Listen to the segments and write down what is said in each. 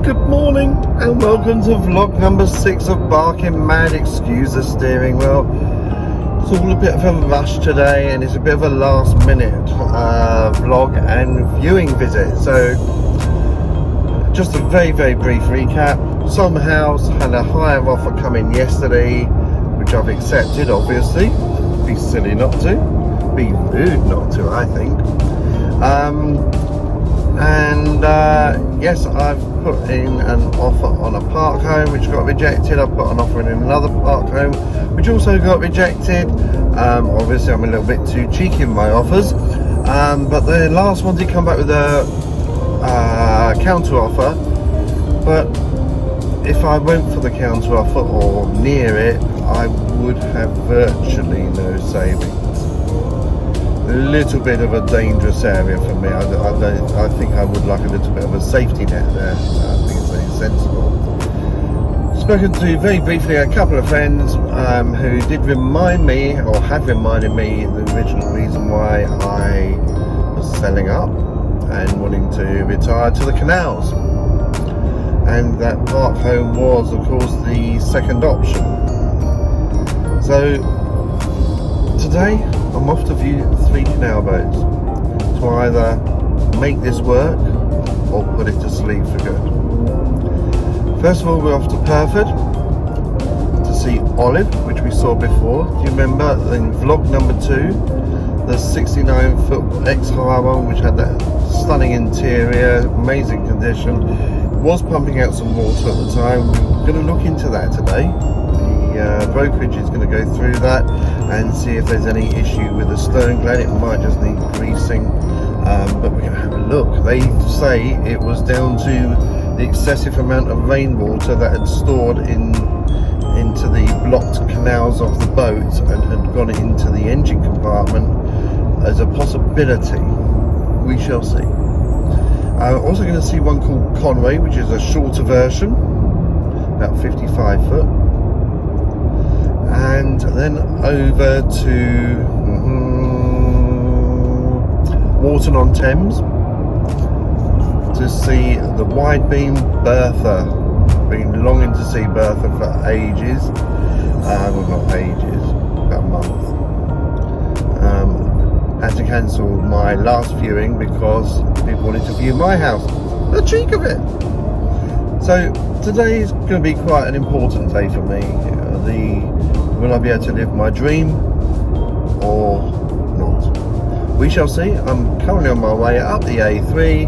Good morning and welcome to vlog number 6 of Barking Mad. Excuse the steering wheel. It's all a bit of a rush today and it's a bit of a last minute vlog and viewing visit. So just a very brief recap. Some house had a higher offer come in yesterday, which I've accepted obviously. Be silly not to. Be rude not to, I think. Yes, I've put in an offer on a park home which got rejected. I've put an offer in another park home which also got rejected. Obviously I'm a little bit too cheeky in my offers, but the last one did come back with a counter offer. But if I went for the counter offer or near it, I would have virtually no savings. A little bit of a dangerous area for me. I think I would like a little bit of a safety net there. I think it's very sensible. Spoken to very briefly a couple of friends who did remind me, or had reminded me, the original reason why I was selling up and wanting to retire to the canals. And that park home was, of course, the second option. So today I'm off to view 3 canal boats to either make this work or put it to sleep for good. First of all, we're off to Bertha to see Olive, which we saw before. Do you remember in vlog number 2, the 69-foot ex-hire one, which had that stunning interior, amazing condition, was pumping out some water at the time. We're going to look into that today. The brokerage is going to go through that and see if there's any issue with the stern gland. It might just need greasing, but we're going to have a look. They say it was down to the excessive amount of rainwater that had stored into the blocked canals of the boat and had gone into the engine compartment as a possibility. We shall see. I'm also going to see one called Conway, which is a shorter version, about 55 foot. And then over to Warton-on-Thames to see the wide beam Bertha. Been longing to see Bertha for ages. Well, not ages, about a month. Had to cancel my last viewing because people wanted to view my house. The cheek of it! So today is going to be quite an important day for me. Will I be able to live my dream or not? We shall see. I'm currently on my way up the A3.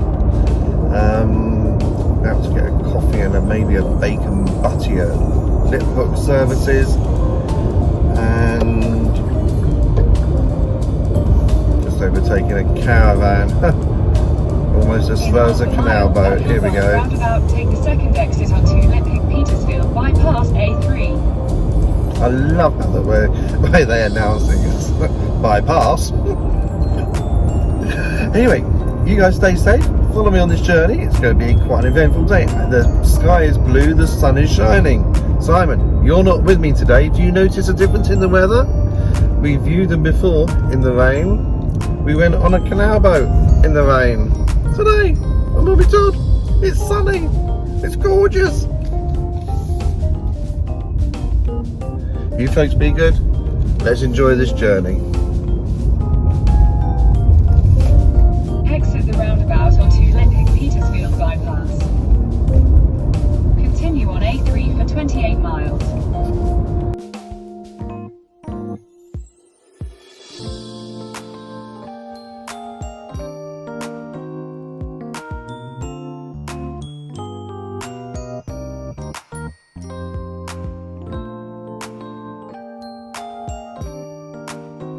About to get a coffee and maybe a bacon butty at Liphook Services. And just overtaking a caravan. Almost as slow as a canal boat. Here we go. Roundabout, take the second exit onto Liphook Petersfield, bypass A3. I love how the way they announce things. Bypass. Anyway, you guys stay safe. Follow me on this journey. It's going to be quite an eventful day. The sky is blue, the sun is shining. Simon, you're not with me today. Do you notice a difference in the weather? We viewed them before in the rain. We went on a canal boat in the rain. Today, I'm going to be told, it's sunny. It's gorgeous. You folks be good. Let's enjoy this journey. Exit the roundabout onto Liphook Petersfield bypass. Continue on A3 for 28 miles.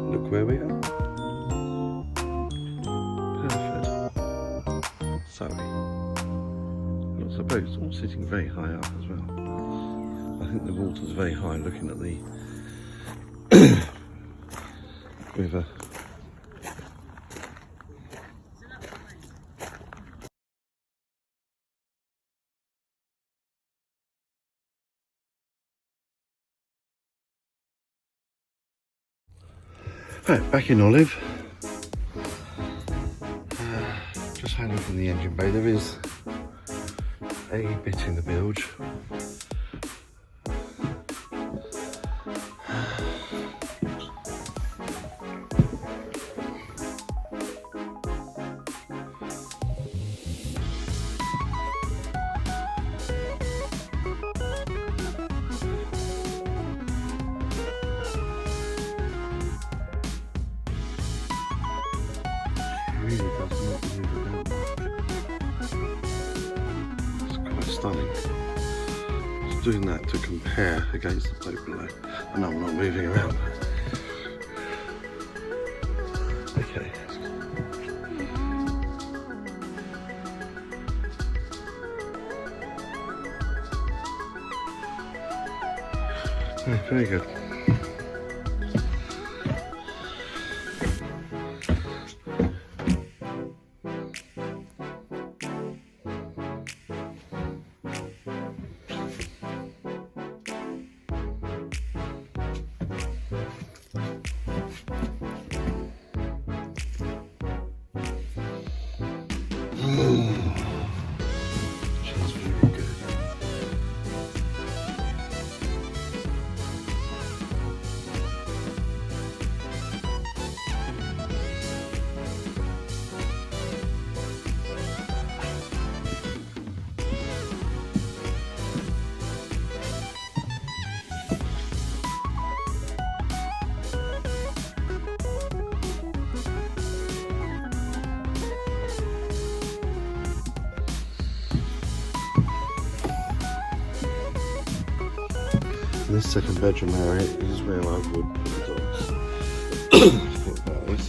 Look where we are. Perfect. Sorry. And I suppose it's all sitting very high up as well. I think the water's very high looking at the river. Right, back in Olive. Just hanging from the engine bay. There is a bit in the bilge. Really does not move about much. It's quite stunning. Just doing that to compare against the boat below. I know I'm not moving around. Okay. Yeah, very good. She's very good. This second bedroom area is where I would put the dogs. Think about this.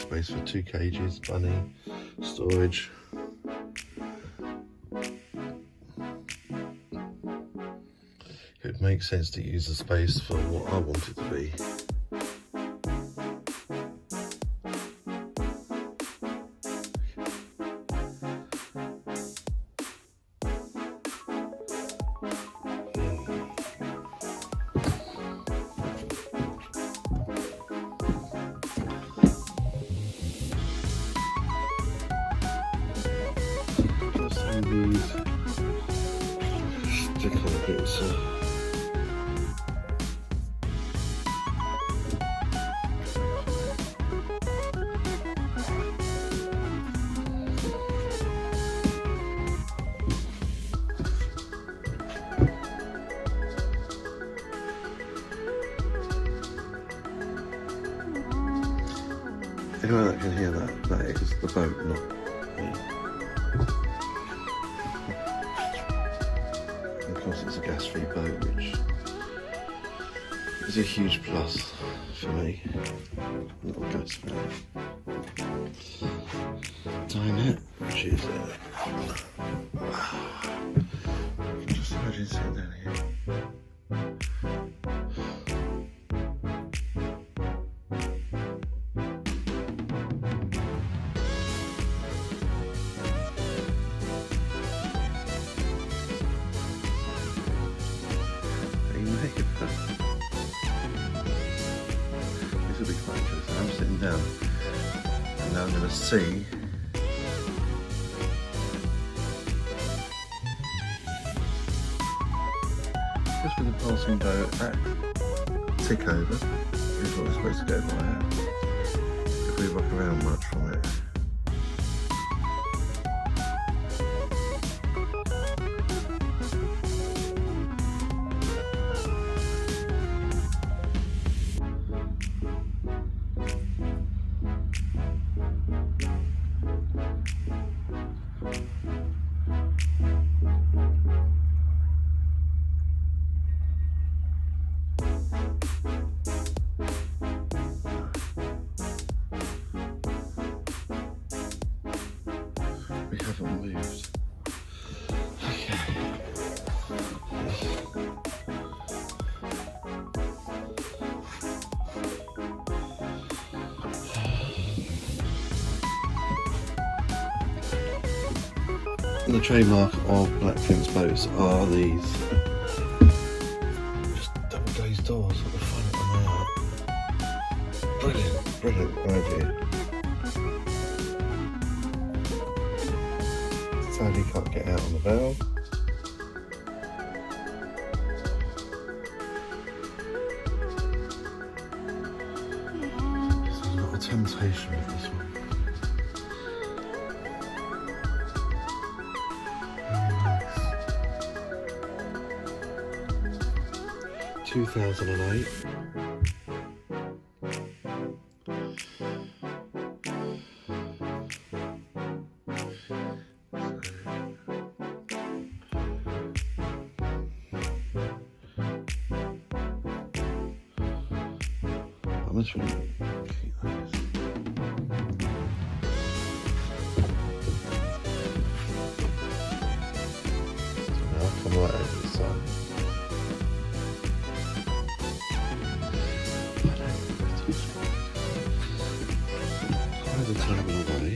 Space for 2 cages, bunny, storage. It would make sense to use the space for what I want it to be. These stick on a bit, so anyone that can hear that, that is the boat, not me. Of course it's a gas-free boat, which is a huge plus for me. Not a gas fan. Dinette, which is just imagine sitting down here. This will be quite interesting. I'm sitting down and now I'm going to see just with the passing boat at tick over is what we're supposed to go by at. If we rock around much from it. We haven't moved. Okay. The trademark of Blackfin's boats are these just double glazed doors at the front and out. Brilliant, brilliant idea. Sadly can't get out on the valve. There's a lot of temptation with this one. Very nice. 2008. I'm just going to keep those. So now I'll come right over the side. Try the terminal away.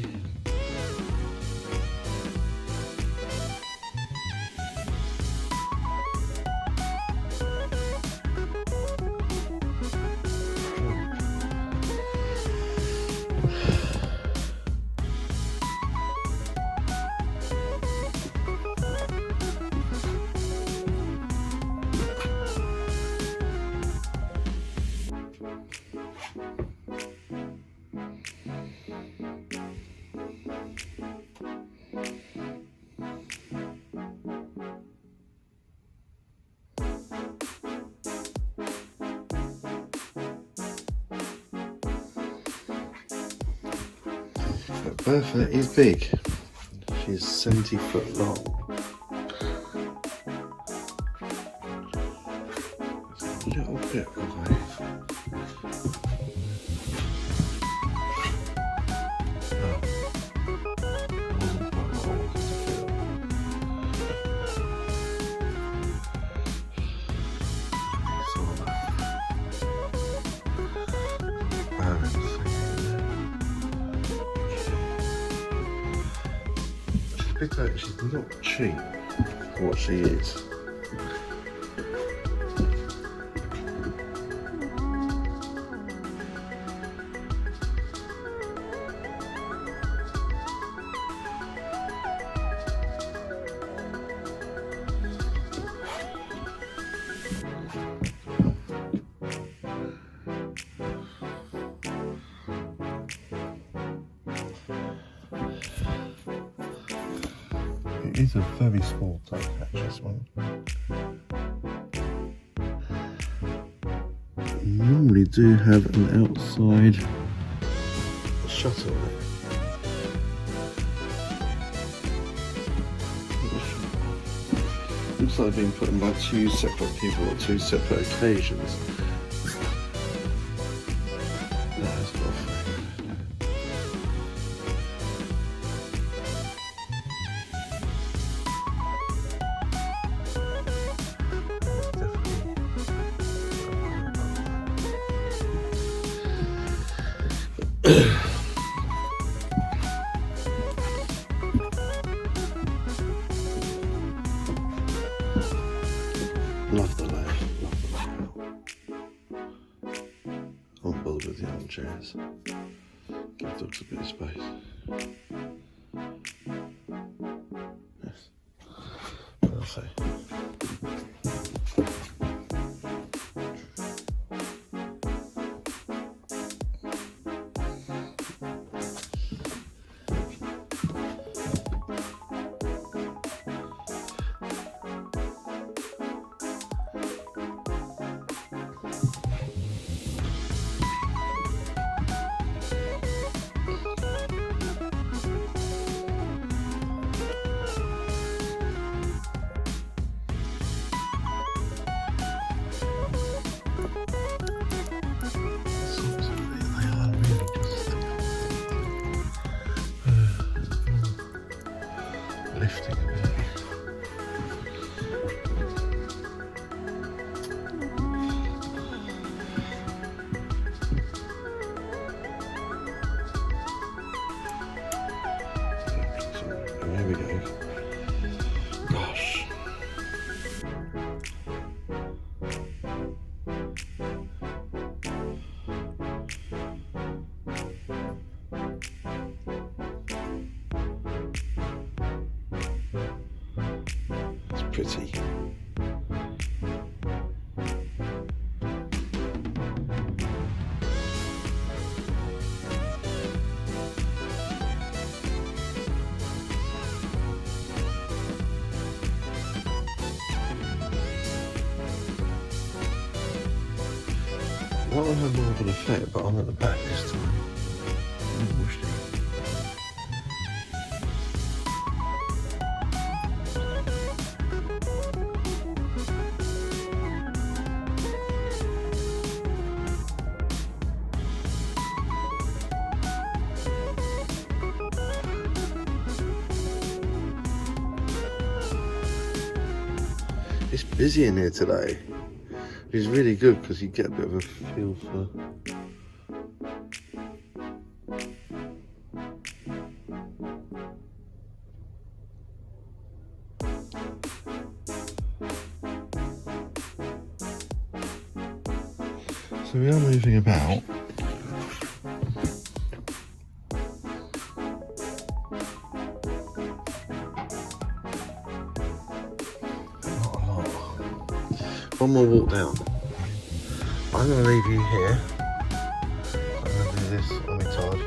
Bertha is big. She's 70 foot long. There's a little bit of a she's not cheap for what she is. It is a very small tug catch, this one. You normally do have an outside shutter on it. Looks like being put in by two separate people at two separate occasions. That's not fair. Love the layout, love the layout. I won't bother with the armchairs. Give dogs a bit of space. Yes. What I'll say. Lifting a bit. There we go. Gosh. pretty. That one had more of an effect, but I'm at the back this time. It's busy in here today. It's really good because you get a bit of a feel for. So we are moving about. One more walk down. I'm going to leave you here. I'm going to do this on my tide.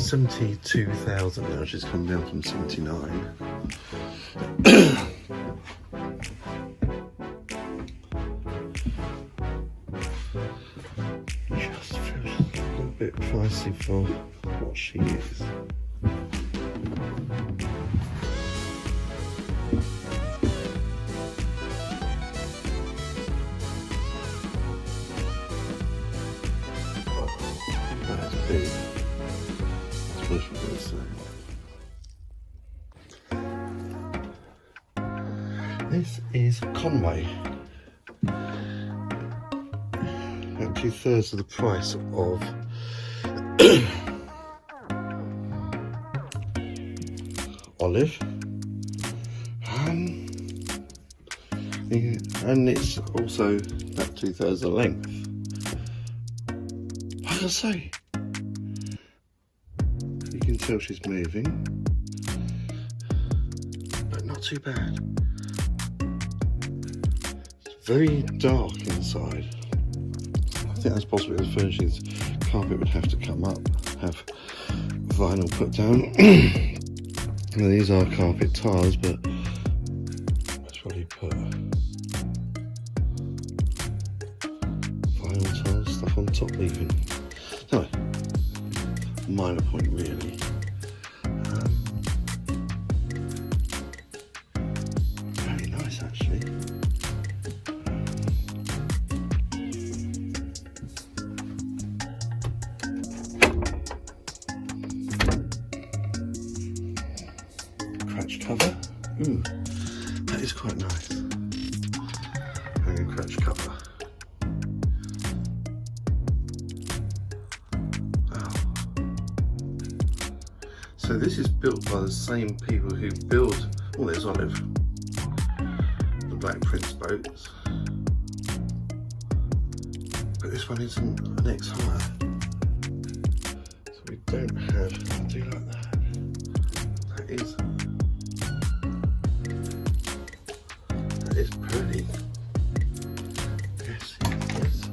$72,000 now, she's come down from 79. Just feels a little bit pricey for what she is. That's big. This is Conway at 2/3 of the price of Olive, and it's also at 2/3 the length. Like I say, you can tell she's moving, but not too bad. It's very dark inside. I think that's possibly the furnishings. Carpet would have to come up, have vinyl put down. Now these are carpet tiles, but let's probably put vinyl tiles, stuff on top even. Anyway, minor point really. Very nice actually. Crutch cover. Ooh, that is quite nice. And a crutch cover. So this is built by the same people who build, well there's Olive, the Black Prince boats. But this one isn't an X-Hire. So we don't have to do like that. That is pretty. Yes, yes.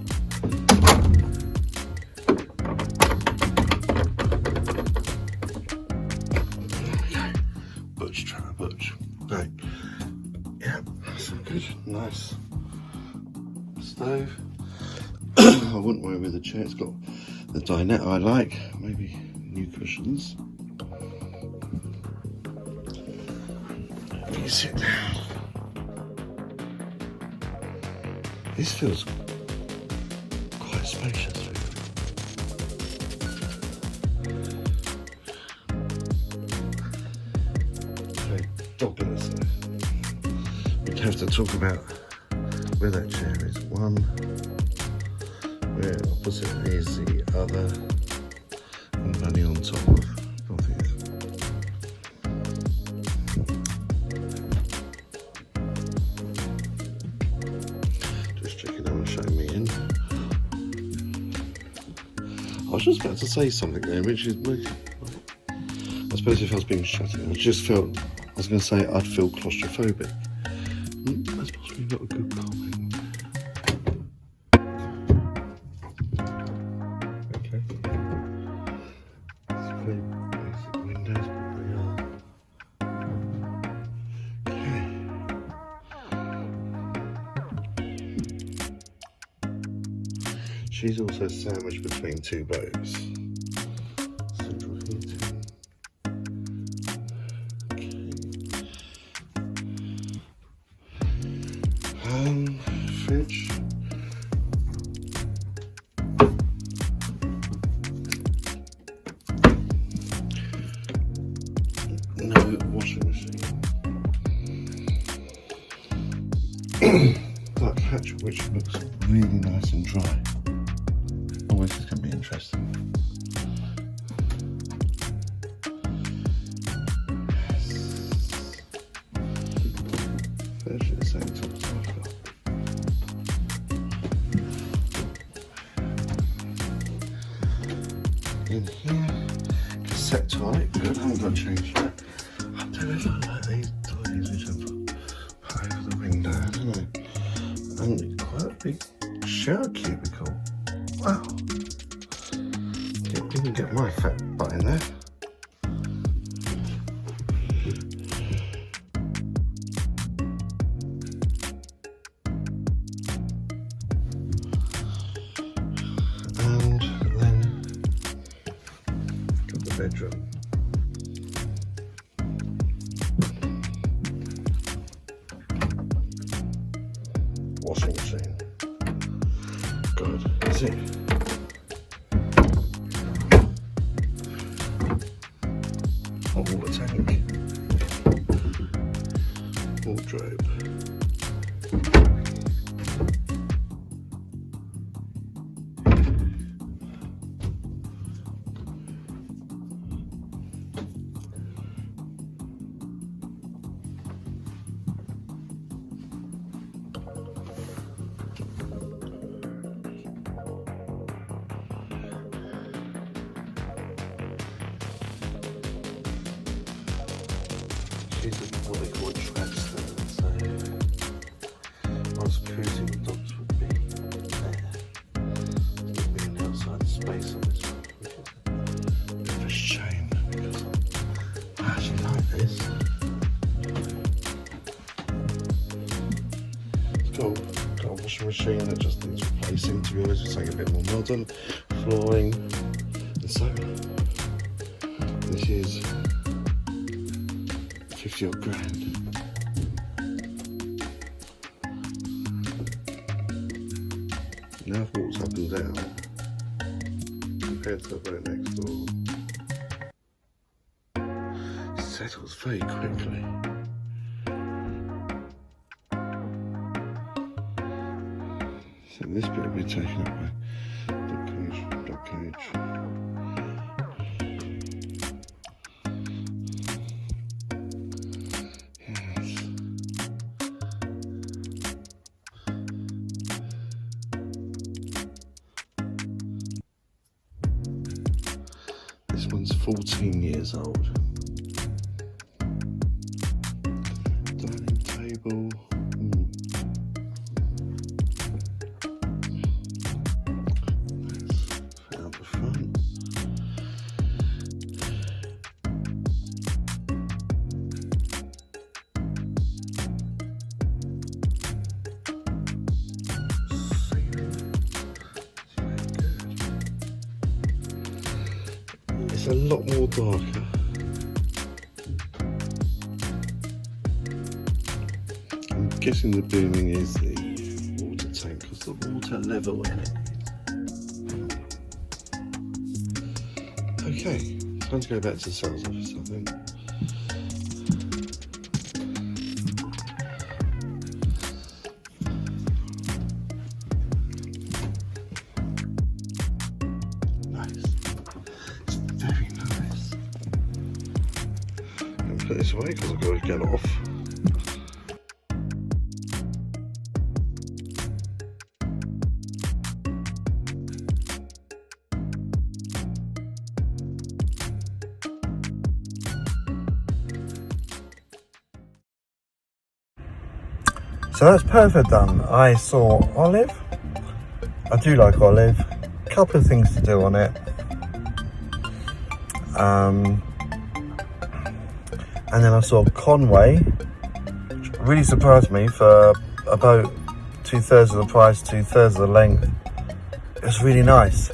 Butch. Great. Yeah, that's a good, nice stove. I wouldn't worry with the chair. It's got the dinette I like. Maybe new cushions. You sit down. This feels quite spacious. have to talk about where that chair is. One, where opposite is the other, and running on top of these. Just checking that one showing me in. I was just about to say something there, which is, I suppose if I was being shut in, I just felt, I was going to say I'd feel claustrophobic. That's possibly not a good comment. Okay. It's very basic windows, but they are. Okay. She's also sandwiched between two boats. Central heating. Fridge. No washing machine. That hatch, which looks really nice and dry. Oh, this is going to be interesting. Virtually the same top as I've got. In here, cassette toilet, good, I haven't got to change that. I don't know if I like these toilets which I've put over the window, I don't know. And quite a big shower cubicle. Wow. Didn't even get my fat butt in there. Bedroom. Washing machine. Good. That's it. Hot water tank. Wardrobe. She's what they call a trap stand, so most cruising dogs would be there. There's not really outside space on this one, which is a bit of a shame because I actually like this. It's got a washing machine that just needs replacing, to be honest, with something a bit more modern, flooring, and so this is 50 odd grand. Now I've walked up and down compared to the boat next door. It settles very quickly. So this bit will be taken up by dog cage. This one's 14 years old. Dining table. Let's fit out the front. It's a lot more darker. I'm guessing the booming is the water tank because the water level in it. Okay, time to go back to the sales office, I think. Put this away because I've got to get off. So that's Bertha done. I saw Olive. I do like Olive. A couple of things to do on it. And then I saw Conway, which really surprised me for about 2/3 of the price, 2/3 of the length. It was really nice.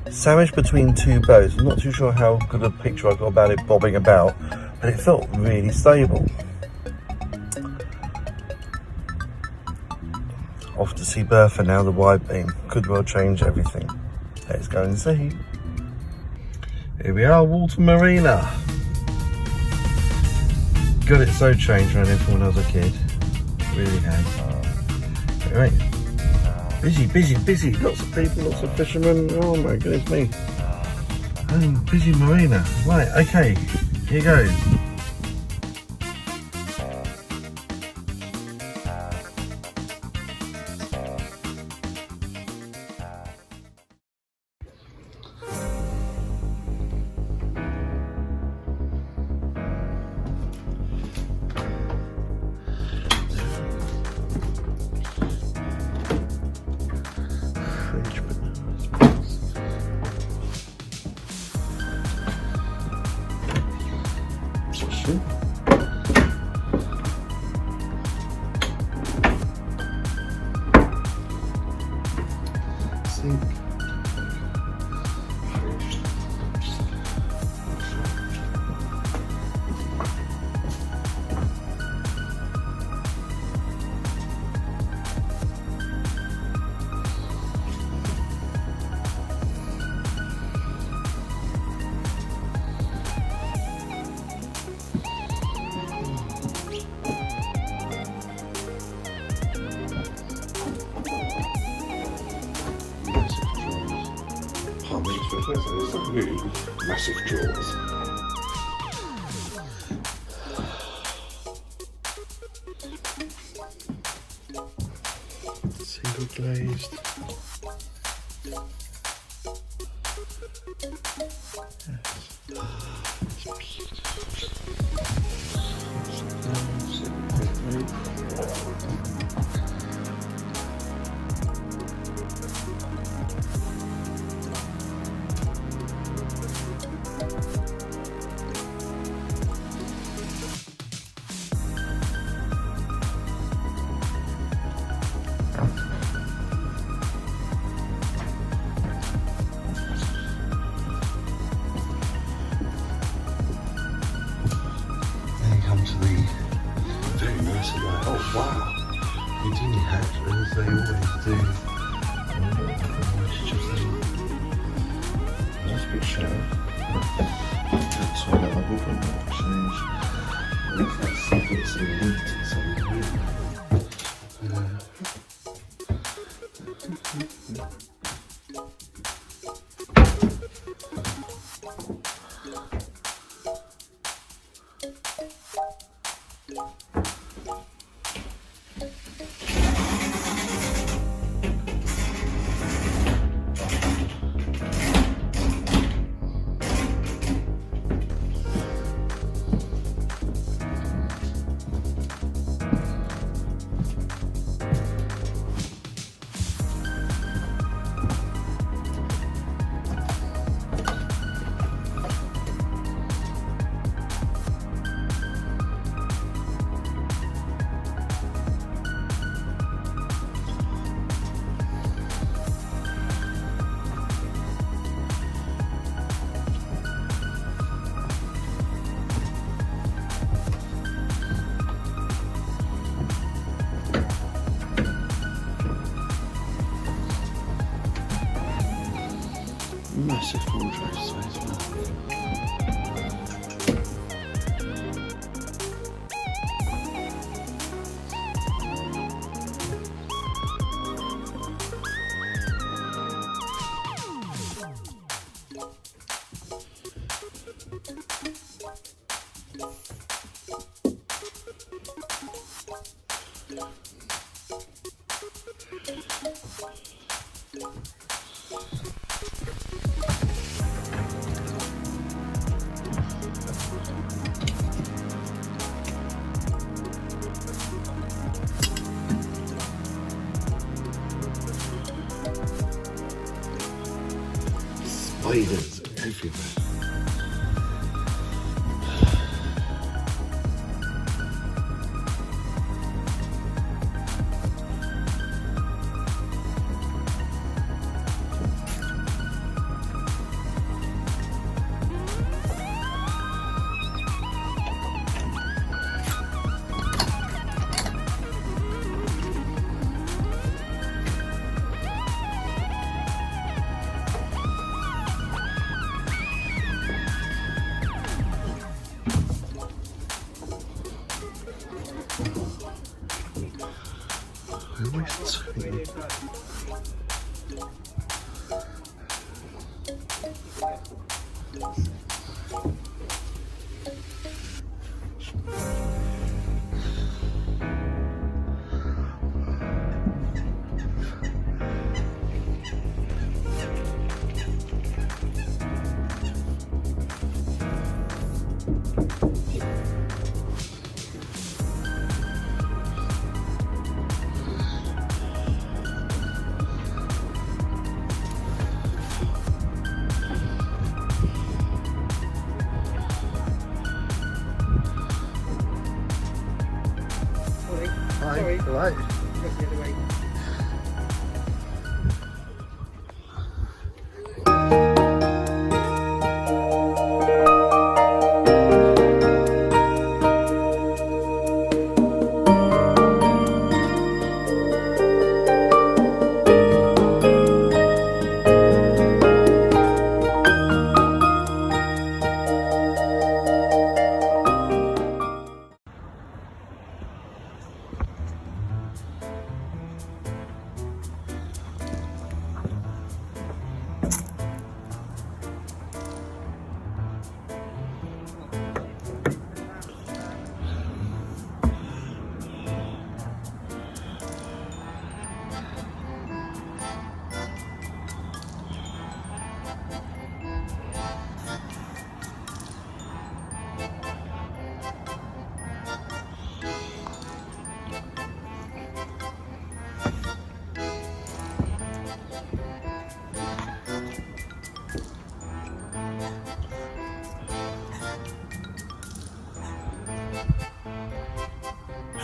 Sandwiched between two boats. I'm not too sure how good a picture I got about it bobbing about, but it felt really stable. Off to see Bertha now, the wide beam. Could well change everything. Let's go and see. Here we are, Water Marina. God, it's so changed around here from when I was a kid. Really has. Anyway, busy. Lots of people, lots of fishermen. Oh my goodness me. Oh, busy marina. Right, okay, here goes. It's not really massive jaws. Single glazed. Oh wow, bikini hatch as they always do. Nice big shower. That's why that bubble from that change. I think that's it's a leak somewhere. Massive wardrobe space. Spiders everywhere. Sorry. Right. Look the other way.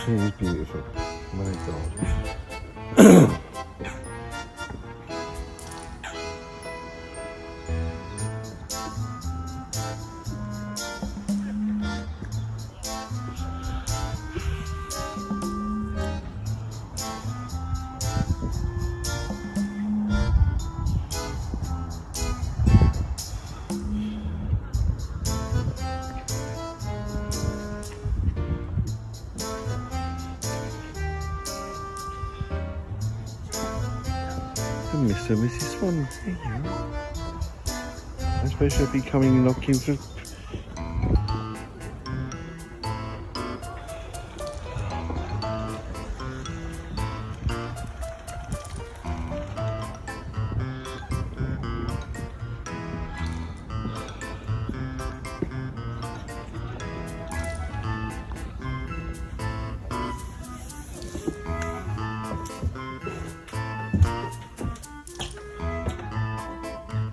She is beautiful. My God. Mr. and Mrs. Swan. There you are. I suppose she'll be coming knocking for.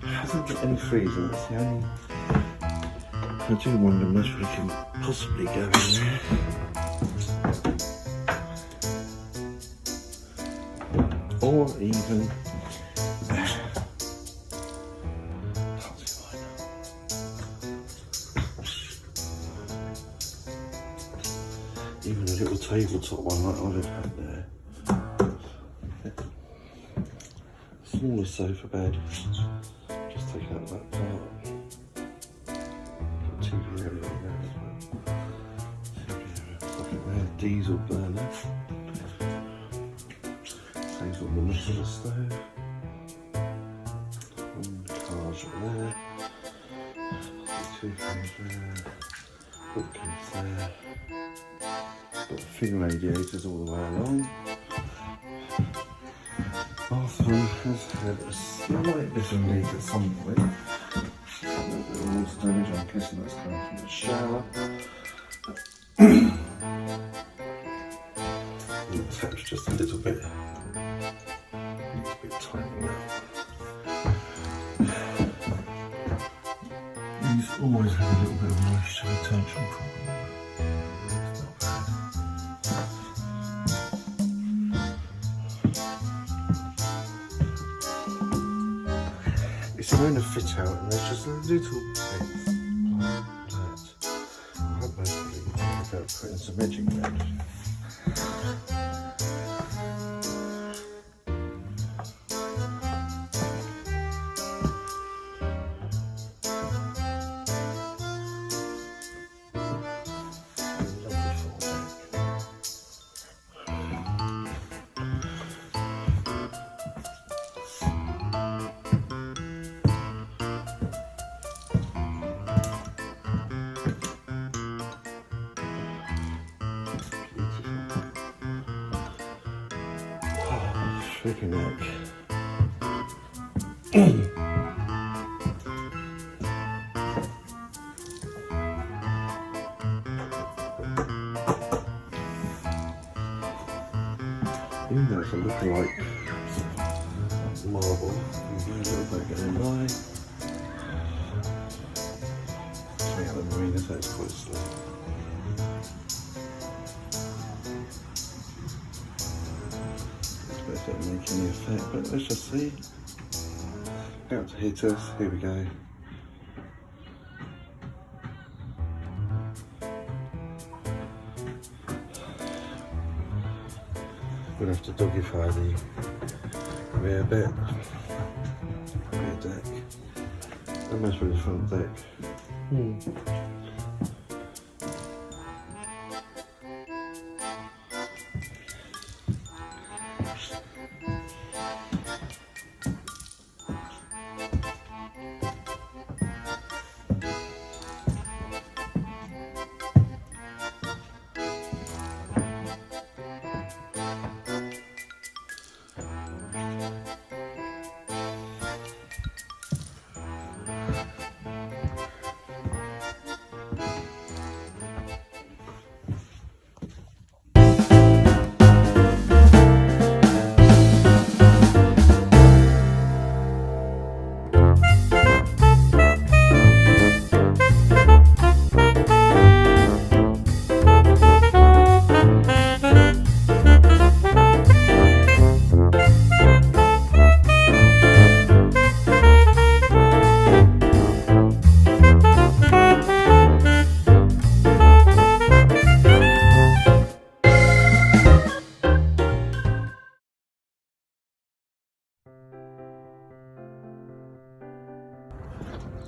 Hasn't got any freezing, that's the only. I do wonder much we can possibly go in there. Or even. Even a little tabletop one like I would have had there. Smaller sofa bed. Just take out that part. Got TV area right there as well. TV area, stuff in there. Diesel burner. Saves all the mess of the stove. Cars right there. Two things there. Bookcase there. Got thin radiators all the way along. Bath has had a slight bit of leak at some point. All damage, I'm guessing that's coming from the shower. The tap's just a little bit tightening up. These always have a little bit of moisture retention problem. It's not bad. It's going to fit out, and there's just little bits like that. I'm mostly thinking about putting some edging around it. Flipping heck. Even though it's looking like marble, there's a little bit going by. Coming out of the marina, so it's quite slow. Don't make any effect, but let's just see. Out to hit us, here we go. We'll have to dogify the rear bit, rear deck, and mess with the front deck.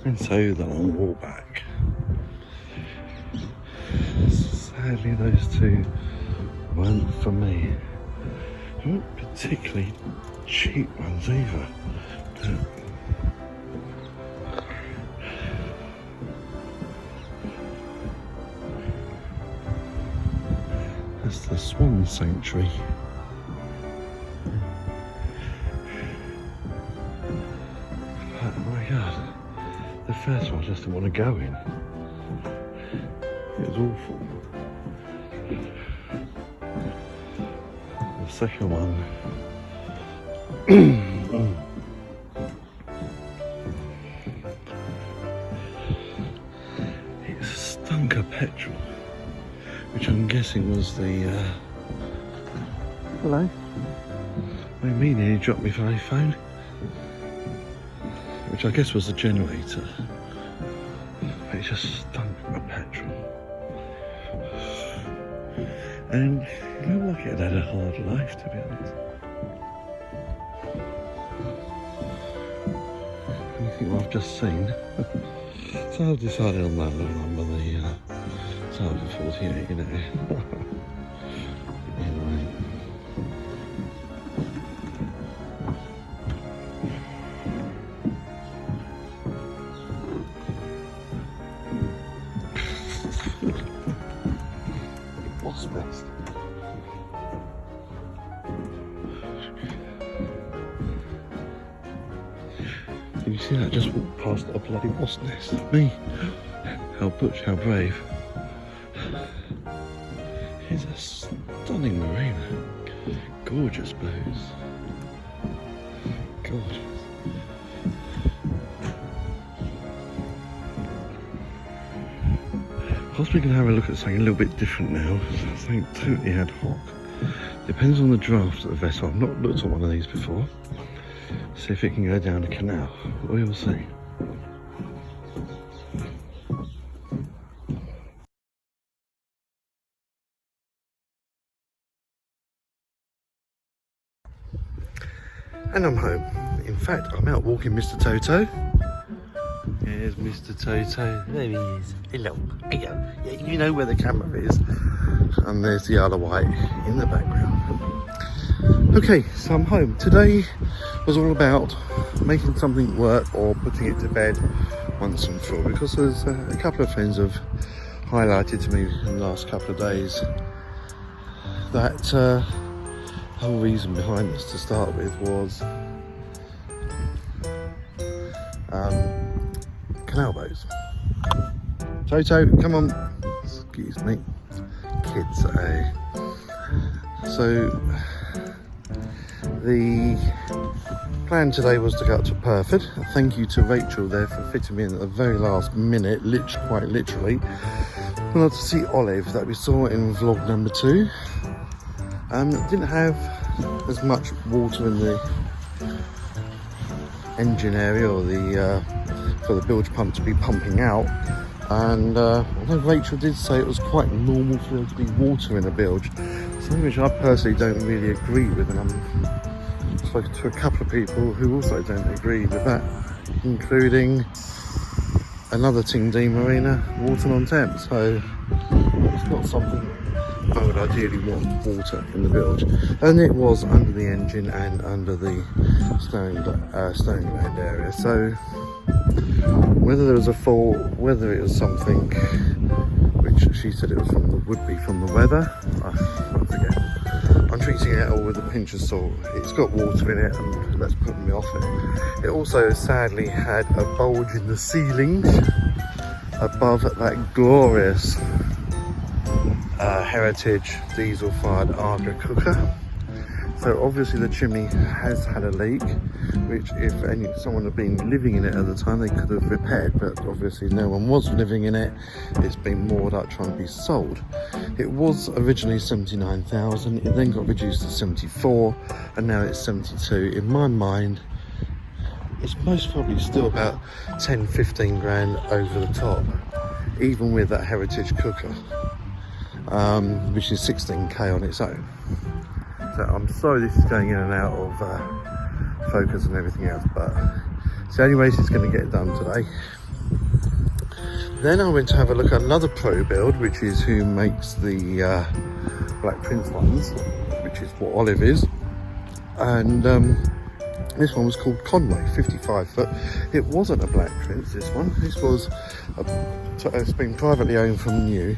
And so the long walk back. Sadly those two weren't for me. They weren't particularly cheap ones either. That's the Swan Sanctuary. Oh my god. The first one I just didn't want to go in. It was awful. The second one, it stunk of petrol, which I'm guessing was the. Hello. I mean, he dropped me my phone. Which I guess was the generator, but it just stunk of petrol. And it looked like it had a hard life, to be honest. And you think, well, I've just seen. So I've decided on that little number, the start of 48, you know. Anyway. What's best? Did you see that? Just walked past a bloody wasp nest. Me. How butch, how brave. It's a stunning marina. Gorgeous blues. Gorgeous. Possibly going to have a look at something a little bit different now. Something totally ad hoc. Depends on the draft of the vessel. I've not looked at one of these before. See if it can go down a canal. We'll see. And I'm home. In fact, I'm out walking Mr. Toto. Here's Mr. Toto. There he is. Hello. Hello. Yeah, you know where the camera is. And there's the Isle of Wight in the background. Okay, so I'm home. Today was all about making something work or putting it to bed once and for all, because there's a couple of friends have highlighted to me in the last couple of days that the whole reason behind this to start with was canal boats. Toto, come on. Excuse me. Kids, eh? So the plan today was to go up to Bertha. Thank you to Rachel there for fitting me in at the very last minute, quite literally. We wanted to see Olive that we saw in vlog number 2. Didn't have as much water in the engine area or the for the bilge pump to be pumping out, and although Rachel did say it was quite normal for there to be water in a bilge, something which I personally don't really agree with, and I'm spoken to a couple of people who also don't agree with that, including another Ting D marina, Water-on-Thames. So it's not something I would ideally want water in the bilge, and it was under the engine and under the stone land area. So whether there was a fault, whether it was something which she said it was would be from the weather, I forget. I'm treating it all with a pinch of salt. It's got water in it, and that's putting me off it. It also sadly had a bulge in the ceiling above that glorious Heritage diesel-fired Arga cooker. So obviously the chimney has had a leak, which if someone had been living in it at the time, they could have repaired, but obviously no one was living in it. It's been moored up trying to be sold. It was originally 79,000, it then got reduced to 74, and now it's 72. In my mind, it's most probably still about 10-15 grand over the top, even with that Heritage cooker. Which is 16k on its own. So I'm sorry this is going in and out of focus and everything else, but so anyways, it's going to get done today. Then I went to have a look at another pro build, which is who makes the Black Prince ones, which is what Olive is, and this one was called Conway, 55 foot. It wasn't a Black Prince, this one. This was it's been privately owned from new.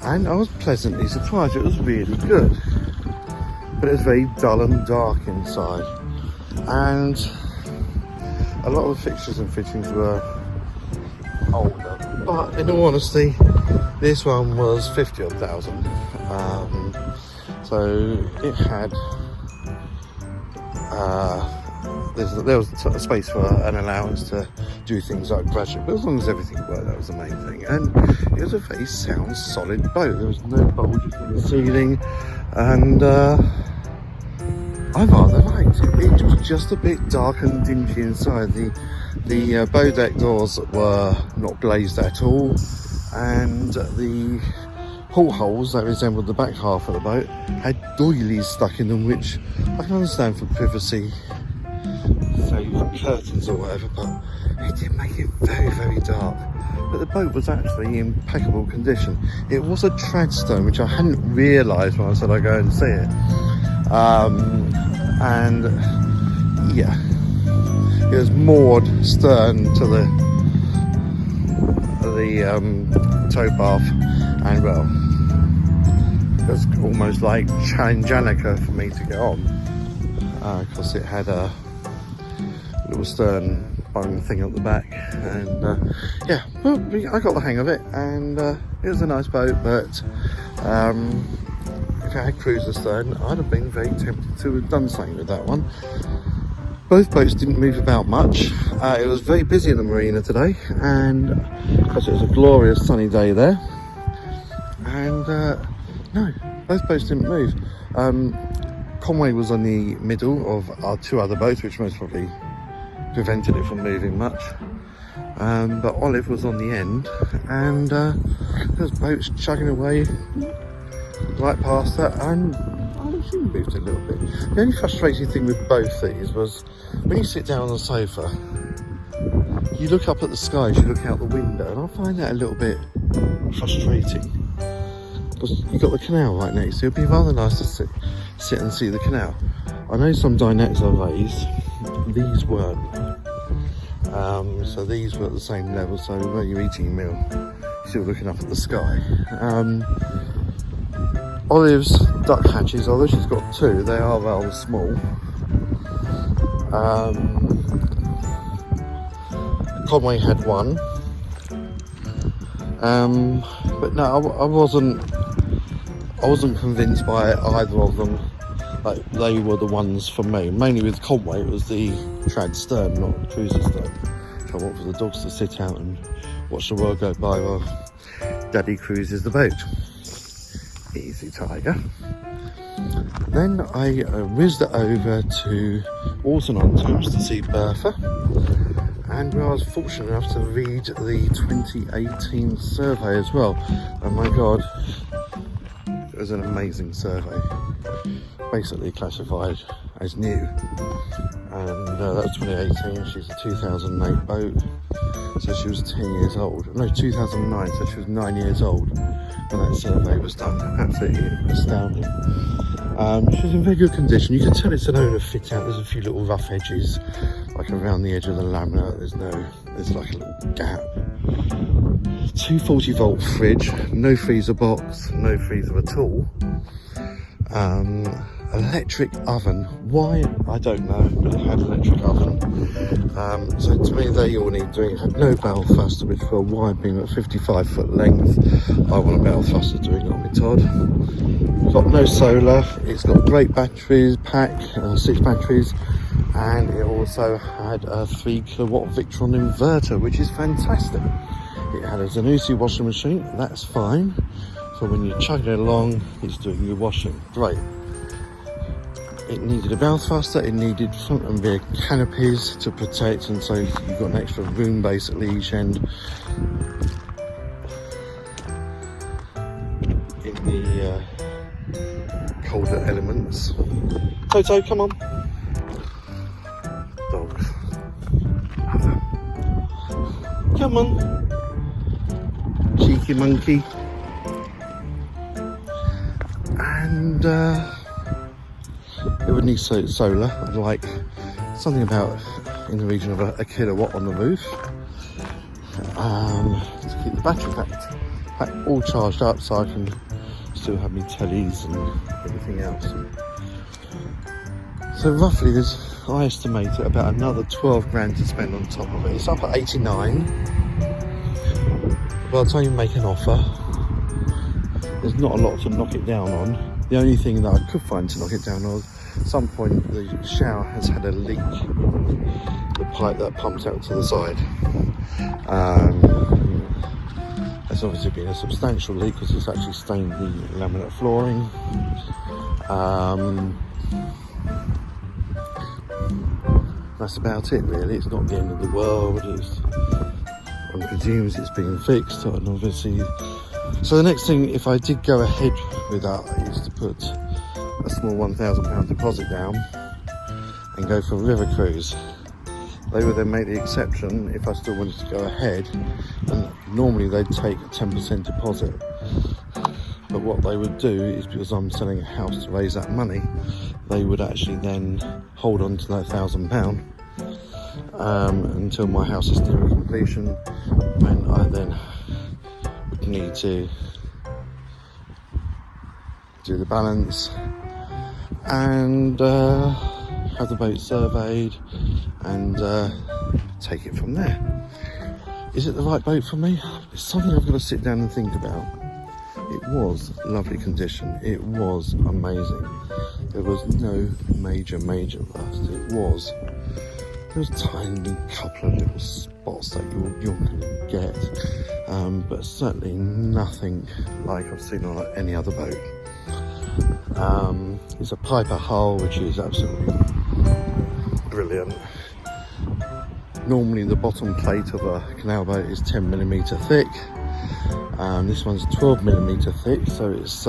And I was pleasantly surprised. It was really good, but it was very dull and dark inside, and a lot of the fixtures and fittings were older. But in all honesty, this one was 50-odd thousand. So it had there was a space for an allowance to do things like graduate, but as long as everything worked, that was the main thing. And it was a very sound, solid boat. There was no bulges in the ceiling, and I rather liked it. It was just a bit dark and dingy inside. The bow deck doors were not glazed at all, and the portholes that resembled the back half of the boat had doilies stuck in them, which I can understand for privacy, say curtains or whatever, but it did make it very, very dark. But the boat was actually in impeccable condition. It was a tradstone, which I hadn't realised when I said I'd go and see it. And yeah, it was moored stern to the tow path, and well, it was almost like Janica for me to get on, because it had a little stern bung thing at the back, and yeah, well, I got the hang of it, and it was a nice boat. But if I had cruiser stern, I'd have been very tempted to have done something with that one. Both boats didn't move about much. It was very busy in the marina today, and because it was a glorious sunny day there, and no, both boats didn't move. Conway was on the middle of our two other boats, which most probably prevented it from moving much, but Olive was on the end, and there's boats chugging away right past her, and she moved a little bit. The only frustrating thing with both these was when you sit down on the sofa, you look up at the sky as you look out the window, and I find that a little bit frustrating because you've got the canal right next to you. It'd be rather nice to sit and see the canal. I know some dinettes are raised, these weren't. So these were at the same level, so when you're eating your meal, you're still looking up at the sky. Olive's duck hatches, although she's got two, they are rather small. Conway had one. But no, I wasn't convinced by either of them. Like, they were the ones for me. Mainly with Conway, it was the trad stern, not the cruiser stern. So I want for the dogs to sit out and watch the world go by while Daddy cruises the boat. Easy, Tiger. Then I whizzed over to Walton-on-Thames to see Bertha, and I was fortunate enough to read the 2018 survey as well. Oh my god, it was an amazing survey. Basically classified as new, and that was 2018. She's a 2008 boat, so she was 10 years old. No, 2009, so she was 9 years old when that survey was done. Absolutely astounding. She's in very good condition. You can tell it's an owner fit out. There's a few little rough edges, like around the edge of the laminate. There's like a little gap. 240 volt fridge, no freezer box, no freezer at all. Electric oven. Why? I don't know, but it had an electric oven. So to me, they all need doing. It had no barrel thruster, which for a wide beam at 55-foot length, I want a barrel thruster doing it on my Todd. Got no solar. It's got great batteries, 6 batteries, and it also had a 3 kilowatt Victron inverter, which is fantastic. It had a Zanussi washing machine. That's fine. So when you're chugging along, it's doing your washing. Great. It needed a barrel thruster, it needed front and rear canopies to protect, and so you've got an extra room basically each end. In the colder elements. Toto, come on. Dogs. Come on. Cheeky monkey. And it would need solar. I'd like something about in the region of a kilowatt on the roof to keep the battery pack all charged up, so I can still have my tellies and everything else. So roughly I estimate about another 12 grand to spend on top of it. It's up at 89. By the time you make an offer, there's not a lot to knock it down on. The only thing that I could find to knock it down on, at some point the shower has had a leak, the pipe that pumps out to the side. It's obviously been a substantial leak because it's actually stained the laminate flooring. That's about it really. It's not the end of the world. One presumes it's being fixed, and obviously. So the next thing, if I did go ahead with that, I used to put a small £1,000 deposit down and go for a river cruise. They would then make the exception if I still wanted to go ahead, and normally they'd take a 10% deposit. But what they would do is, because I'm selling a house to raise that money, they would actually then hold on to that £1,000 until my house is near completion, when I then would need to do the balance and have the boat surveyed and take it from there. Is it the right boat for me? It's something I've got to sit down and think about. It was lovely condition. It was amazing. There was no major rust. There was a tiny couple of little spots that you're going to get, but certainly nothing like I've seen on any other boat. It's a Piper hull, which is absolutely brilliant. Normally the bottom plate of a canal boat is 10mm thick. This one's 12mm thick, so it's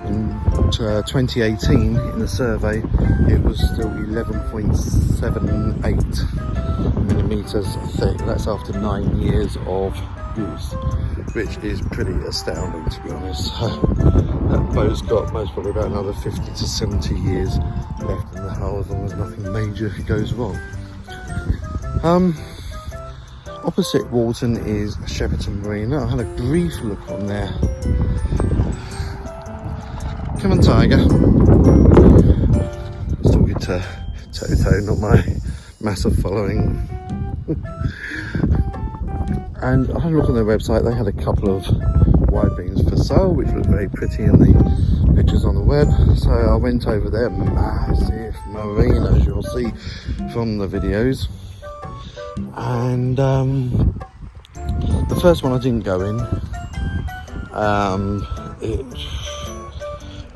in 2018 in the survey it was still 11.78mm thick. That's after 9 years of use, which is pretty astounding, to be honest. That boat's got most probably about another 50 to 70 years left in the hull as long as nothing major goes wrong. Opposite Walton is Shepperton Marina. I had a brief look on there. Come on, Tiger. I was talking to Toto, not my massive following. And I had a look on their website. They had a couple of wide beams for sale, which looked very pretty in the pictures on the web. So I went over there. Massive marina, as you'll see from the videos. And the first one I didn't go in. It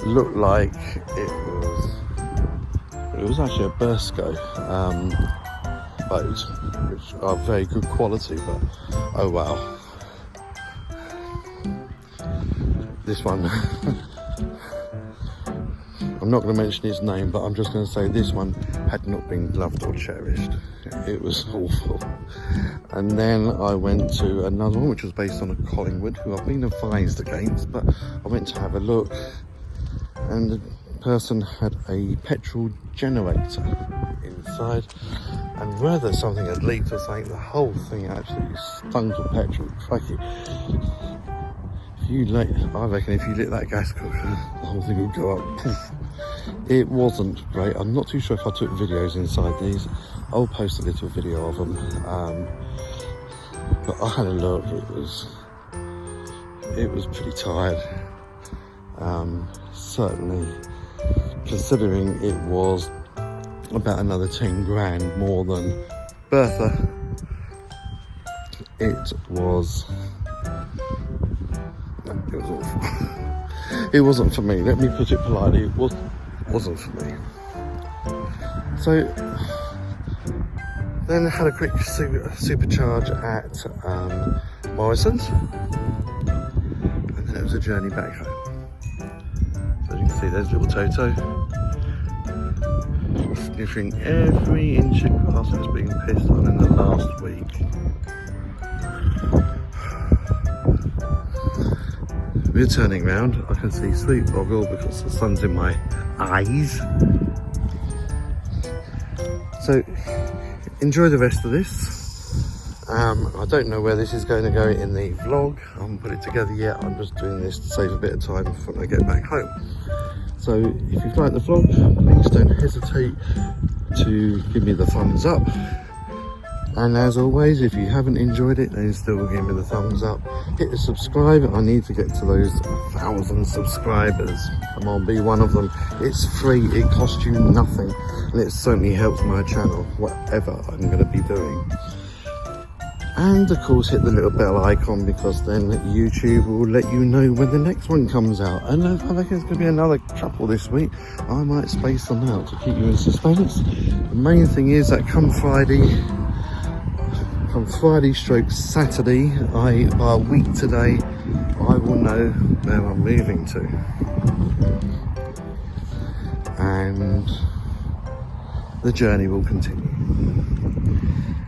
looked like it was actually a Bursco boat, which are very good quality, but oh wow. This one, I'm not going to mention his name, but I'm just going to say this one had not been loved or cherished. It was awful. And then I went to another one, which was based on a Collingwood, who I've been advised against, but I went to have a look, and the person had a petrol generator inside, and whether something had leaked or something, the whole thing absolutely stunk of petrol. Crikey. I reckon if you lit that gas cooker, the whole thing would go up. Poof. It wasn't great. I'm not too sure if I took videos inside these. I'll post a little video of them. But I had a look. It was pretty tired. Certainly, considering it was about another 10 grand more than Bertha, it was awful. It wasn't for me. Let me put it politely. It wasn't for me. So then I had a quick supercharge at Morrison's, and then it was a journey back home. So you can see there's little Toto sniffing every inch of grass that's been pissed on in the last week. We're turning round. I can see Sweet Boggle because the sun's in my eyes. So enjoy the rest of this. I don't know where this is going to go in the vlog. I haven't put it together yet. I'm just doing this to save a bit of time when I get back home. So if you've liked the vlog, please don't hesitate to give me the thumbs up. And as always, if you haven't enjoyed it, then still give me the thumbs up. Hit the subscribe. I need to get to those 1,000 subscribers. Come on, be one of them. It's free, it costs you nothing, and it certainly helps my channel, whatever I'm going to be doing. And of course, hit the little bell icon, because then YouTube will let you know when the next one comes out. And I reckon there's going to be another couple this week. I might space them out to keep you in suspense. The main thing is that come Friday stroke Saturday, by a week today, I will know where I'm moving to. And the journey will continue.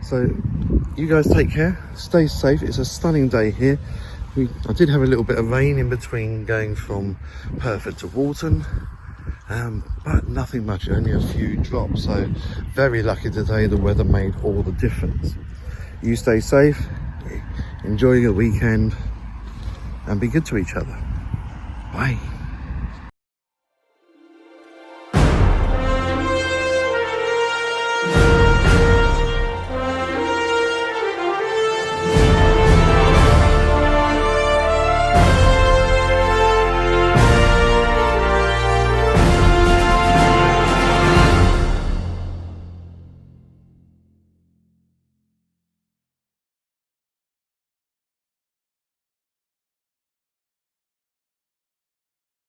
So you guys take care, stay safe. It's a stunning day here. I did have a little bit of rain in between going from Bertha to Walton, but nothing much, only a few drops. So very lucky today, the weather made all the difference. You stay safe, enjoy your weekend, and be good to each other. Bye.